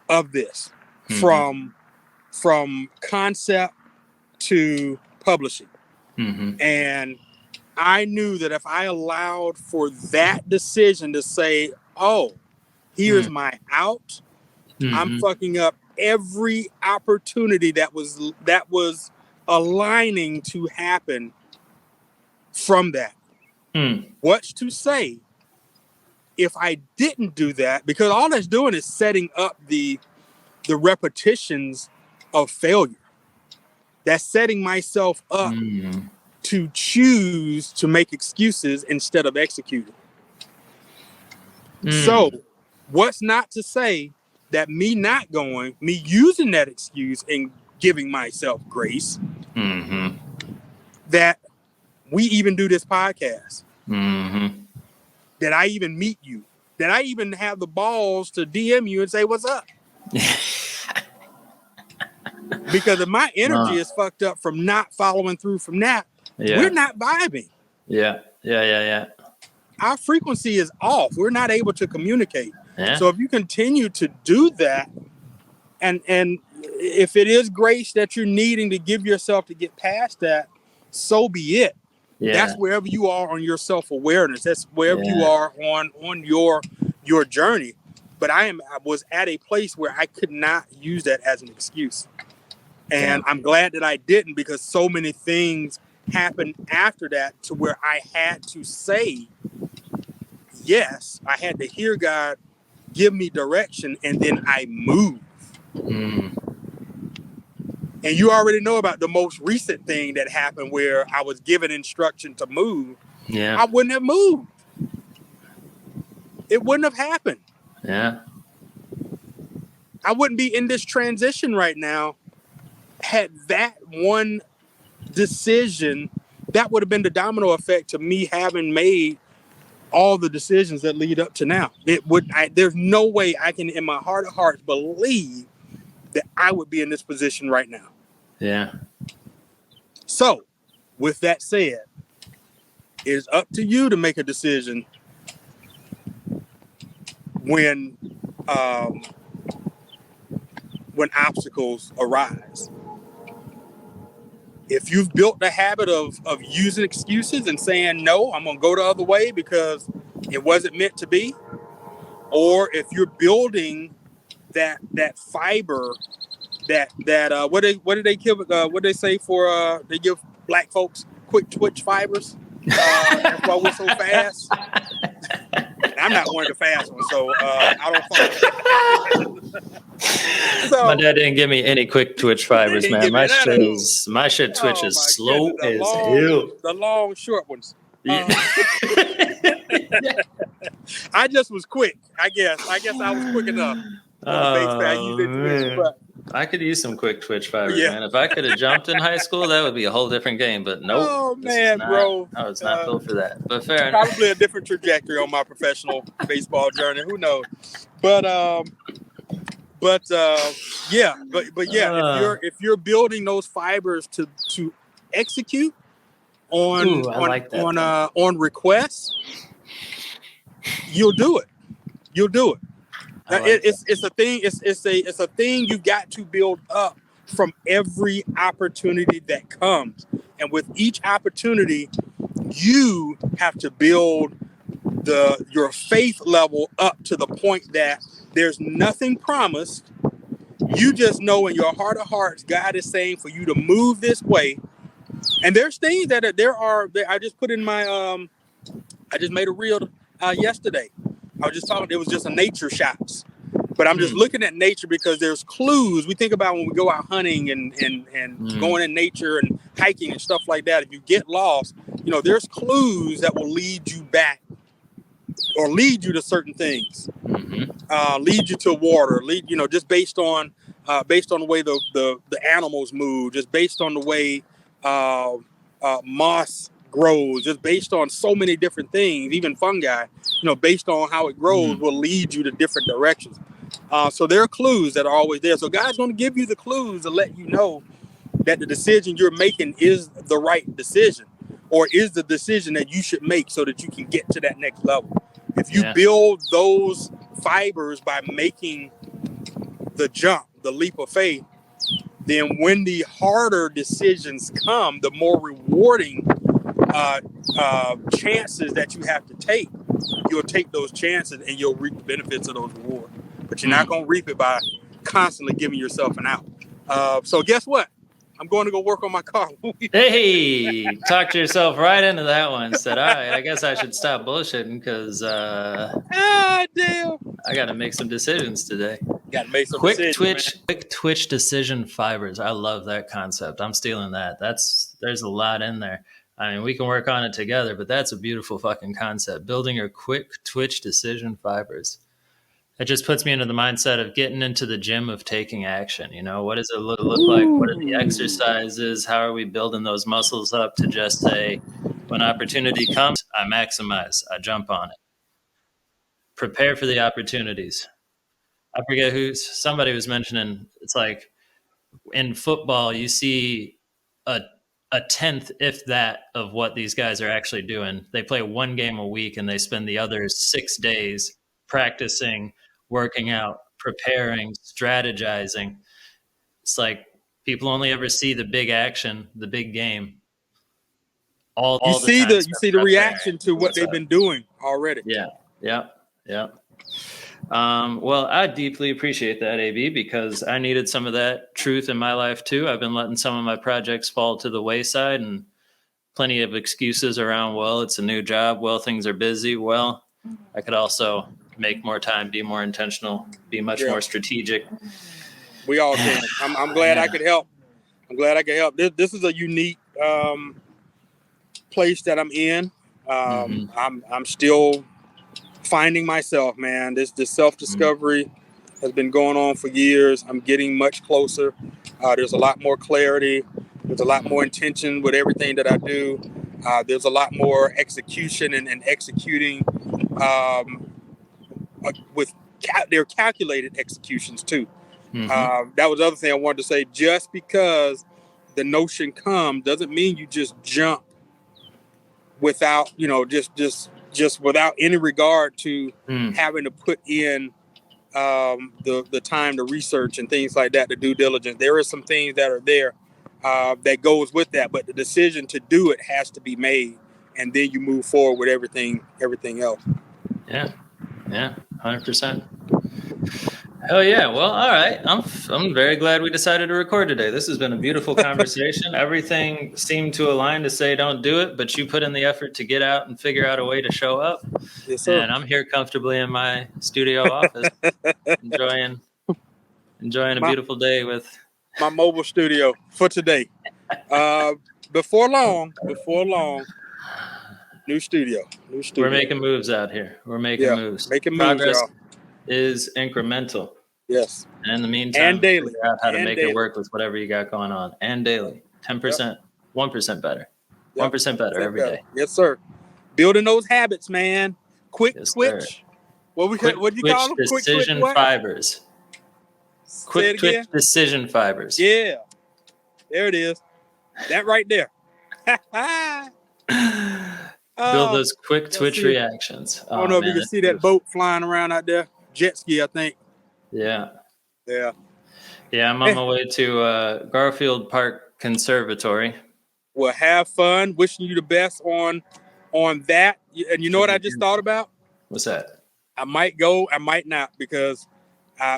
of this, from from concept to publishing. Mm-hmm. And I knew that if I allowed for that decision to say, oh, here's my out, I'm fucking up every opportunity that was aligning to happen from that. What's to say if I didn't do that? Because all that's doing is setting up the repetitions of failure. That's setting myself up to choose to make excuses instead of executing. So what's not to say that me not going, me using that excuse and giving myself grace, that we even do this podcast, that I even meet you, that I even have the balls to DM you and say, what's up? Because if my energy is fucked up from not following through from that, we're not vibing. Yeah. Our frequency is off. We're not able to communicate. Yeah. So if you continue to do that, and if it is grace that you're needing to give yourself to get past that, so be it. Yeah. That's wherever you are on your self-awareness. That's wherever you are on your journey. But I was at a place where I could not use that as an excuse. And I'm glad that I didn't, because so many things happened after that to where I had to say yes. I had to hear God give me direction, and then I move. And you already know about the most recent thing that happened where I was given instruction to move. Yeah. I wouldn't have moved. It wouldn't have happened. Yeah. I wouldn't be in this transition right now had that one decision. That would have been the domino effect to me having made all the decisions that lead up to now. There's no way I can, in my heart of hearts, believe that I would be in this position right now. Yeah. So, with that said, it's up to you to make a decision when obstacles arise. If you've built the habit of using excuses and saying, no, I'm going to go the other way because it wasn't meant to be, or if you're building that fiber that what did they give, what they say for they give black folks quick twitch fibers. That's why we're so fast. I'm not one of the fast ones, so I don't follow. So, my dad didn't give me any quick twitch fibers, man. My shit twitches slow as hell. The long, short ones. I just was quick. I guess I was quick enough. I could use some quick twitch fibers, man. If I could have jumped in high school, that would be a whole different game. But nope. Oh man, bro. I was not built for that. But fair enough. Probably a different trajectory on my professional baseball journey. Who knows? But if you're building those fibers to execute on requests, you'll do it. It's a thing. It's a thing you got to build up from every opportunity that comes, and with each opportunity, you have to build your faith level up to the point that there's nothing promised. You just know in your heart of hearts, God is saying for you to move this way. And there's things that I just put in my I just made a reel yesterday. I was just talking. It was just a nature shots, but I'm just looking at nature because there's clues. We think about when we go out hunting and going in nature and hiking and stuff like that. If you get lost, there's clues that will lead you back or lead you to certain things, lead you to water, just based on the way the animals move, just based on the way moss grows, just based on so many different things, even fungi, based on how it grows will lead you to different directions. So there are clues that are always there. So God's going to give you the clues to let you know that the decision you're making is the right decision, or is the decision that you should make so that you can get to that next level. If you build those fibers by making the jump, the leap of faith, then when the harder decisions come, the more rewarding chances that you have to take, you'll take those chances and you'll reap the benefits of those rewards. But you're not going to reap it by constantly giving yourself an out. So guess what? I'm going to go work on my car. Hey, talked yourself right into that one. Said, all right, I guess I should stop bullshitting because damn, I got to make some decisions today. Got to make some quick decisions, quick twitch decision fibers. I love that concept. I'm stealing that. There's a lot in there. I mean, we can work on it together, but that's a beautiful fucking concept. Building your quick twitch decision fibers. It just puts me into the mindset of getting into the gym of taking action. You know, what does it look like? What are the exercises? How are we building those muscles up to just say, when opportunity comes, I maximize, I jump on it. Prepare for the opportunities. I forget somebody was mentioning, it's like in football, you see a tenth, if that, of what these guys are actually doing. They play one game a week and they spend the other 6 days practicing, working out, preparing, strategizing. It's like people only ever see the big action, the big game. You see the reaction to what they've been doing already. Yeah. Well, I deeply appreciate that, AB, because I needed some of that truth in my life too. I've been letting some of my projects fall to the wayside, and plenty of excuses around, well, it's a new job, well, things are busy. Well, I could also make more time, be more intentional, be much more strategic. We all can. I'm glad I could help. This is a unique place that I'm in. I'm still finding myself, man. This self-discovery has been going on for years. I'm getting much closer. There's a lot more clarity. There's a lot more intention with everything that I do. There's a lot more execution and executing with their calculated executions too. That was the other thing I wanted to say. Just because the notion comes doesn't mean you just jump without, just without any regard to having to put in the time to research and things like that, the due diligence. There are some things that are there that goes with that, but the decision to do it has to be made, and then you move forward with everything else. Yeah, 100%. Hell yeah. Well, all right. I'm very glad we decided to record today. This has been a beautiful conversation. Everything seemed to align to say don't do it, but you put in the effort to get out and figure out a way to show up. Yes, sir. And I'm here comfortably in my studio office, enjoying a beautiful day with my mobile studio for today. Before long, new studio. We're making moves out here. We're making moves. Progress is incremental. Yes. And in the meantime, and daily. Figure out how to make it work with whatever you got going on. And daily. 10%, 1% better. 1% better every day. Yes, sir. Building those habits, man. Quick twitch. What do you call them? Decision fibers. Quick twitch decision fibers. Yeah. There it is. That right there. Build those quick twitch reactions. I don't know if you can see that boat flying around out there. Jet ski, I think. Yeah. I'm on my way to Garfield Park Conservatory. Well, have fun. Wishing you the best on that. And you know what I just thought about? What's that? I might go, I might not, because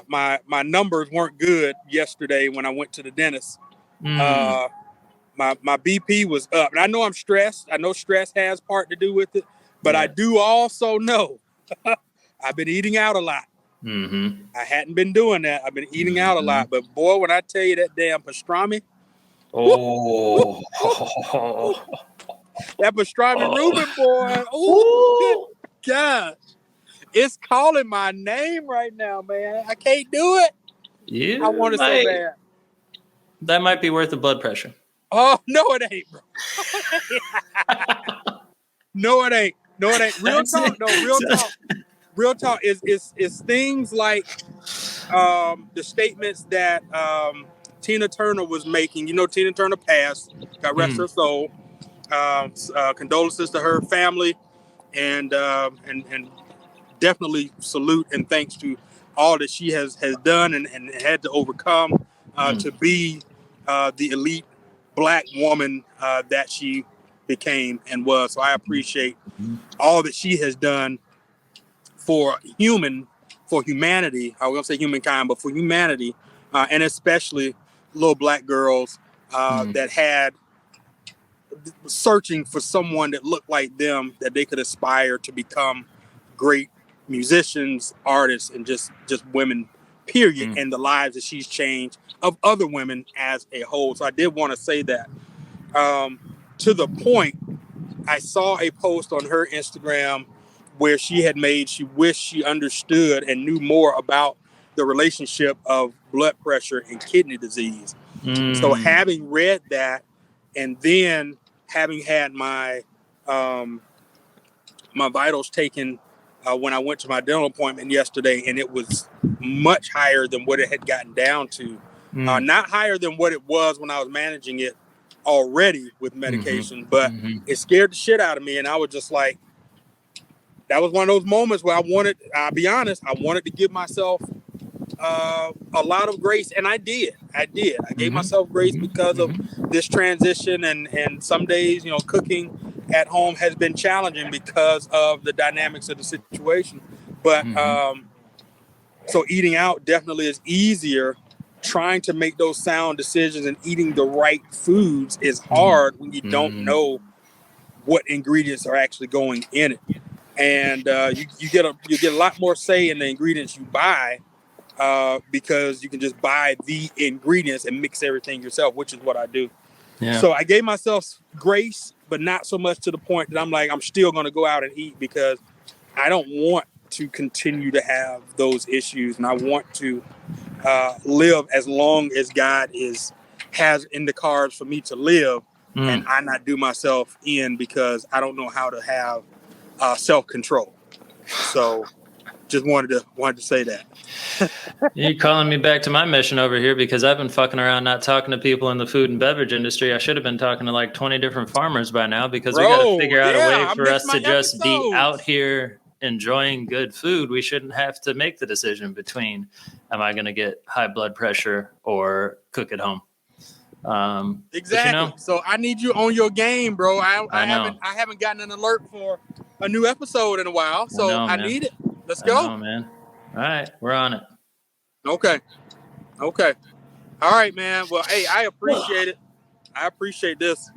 my numbers weren't good yesterday when I went to the dentist. My BP was up. And I know I'm stressed. I know stress has part to do with it. But I do also know I've been eating out a lot. I hadn't been doing that. I've been eating out a lot. But boy, when I tell you that damn pastrami. Oh. That pastrami Reuben, boy. Oh, good God. It's calling my name right now, man. I can't do it. I want it so bad. That might be worth the blood pressure. Oh, no, it ain't, bro. No, it ain't. Real talk, Real talk is things like the statements that Tina Turner was making. You know, Tina Turner passed. God rest her soul. Condolences to her family, and definitely salute and thanks to all that she has done and had to overcome to be the elite Black woman that she became and was. So I appreciate all that she has done for humanity. I was gonna say humankind, but for humanity, and especially little Black girls that had searching for someone that looked like them, that they could aspire to become great musicians, artists, and just women, period, and the lives that she's changed of other women as a whole. So I did want to say that. To the point, I saw a post on her Instagram where she wished she understood and knew more about the relationship of blood pressure and kidney disease. So having read that, and then having had my my vitals taken when I went to my dental appointment yesterday, and it was much higher than what it had gotten down to. Not higher than what it was when I was managing it already with medication, but it scared the shit out of me. And I was just like, that was one of those moments where I'll be honest, I wanted to give myself a lot of grace. And I did. I gave myself grace because of this transition. And some days, cooking at home has been challenging because of the dynamics of the situation. But so eating out definitely is easier. Trying to make those sound decisions and eating the right foods is hard when you don't know what ingredients are actually going in it. And you get a lot more say in the ingredients you buy because you can just buy the ingredients and mix everything yourself, which is what I do. Yeah. So I gave myself grace, but not so much to the point that I'm like, I'm still going to go out and eat, because I don't want to continue to have those issues, and I want to live as long as God has in the cards for me to live, and I not do myself in, because I don't know how to have self-control. So just wanted to say that. You're calling me back to my mission over here, because I've been fucking around not talking to people in the food and beverage industry. I should have been talking to like 20 different farmers by now, because we got to figure out a way for us to just be out here enjoying good food. We shouldn't have to make the decision between, am I going to get high blood pressure or cook at home? Exactly. So I need you on your game, bro. I haven't gotten an alert for a new episode in a while, so I need it. Let's go. Oh man. All right, we're on it. Okay. All right, man. Well, hey, I appreciate it. I appreciate this.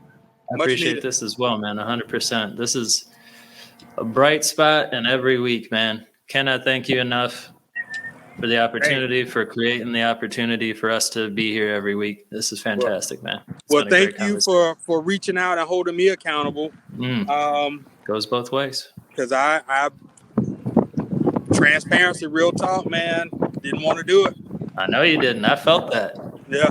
I appreciate this as well, man. 100%. This is a bright spot in every week, man. Cannot thank you enough for the opportunity, for creating the opportunity for us to be here every week. This is fantastic, man. Well, thank you for reaching out and holding me accountable. Goes both ways. Because I transparency, real talk, man. Didn't want to do it. I know you didn't. I felt that. Yeah.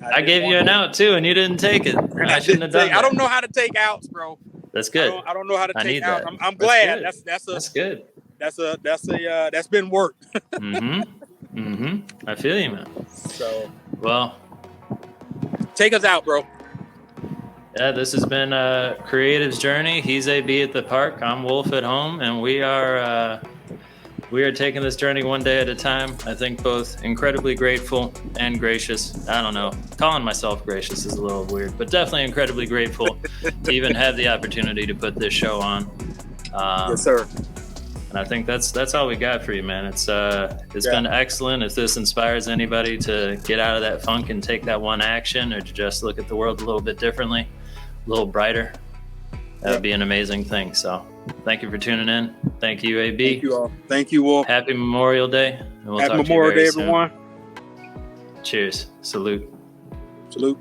I gave you an out too, and you didn't take it. I shouldn't have done that. I don't know how to take outs, bro. That's good. I don't know how to take outs. I'm glad. That's good. That's been work. I feel you, man. So, well, take us out, bro. Yeah, this has been Creative's Journey. He's AB at the park. I'm Wolf at home, and we are taking this journey one day at a time. I think both incredibly grateful and gracious. I don't know. Calling myself gracious is a little weird, but definitely incredibly grateful to even have the opportunity to put this show on. Yes, sir. And I think that's all we got for you, man. It's been excellent. If this inspires anybody to get out of that funk and take that one action, or to just look at the world a little bit differently, a little brighter, that would be an amazing thing. So thank you for tuning in. Thank you, AB. Thank you all. Thank you, Wolf. Happy Memorial Day. And we'll Happy Memorial Day, everyone. Cheers. Salute. Salute.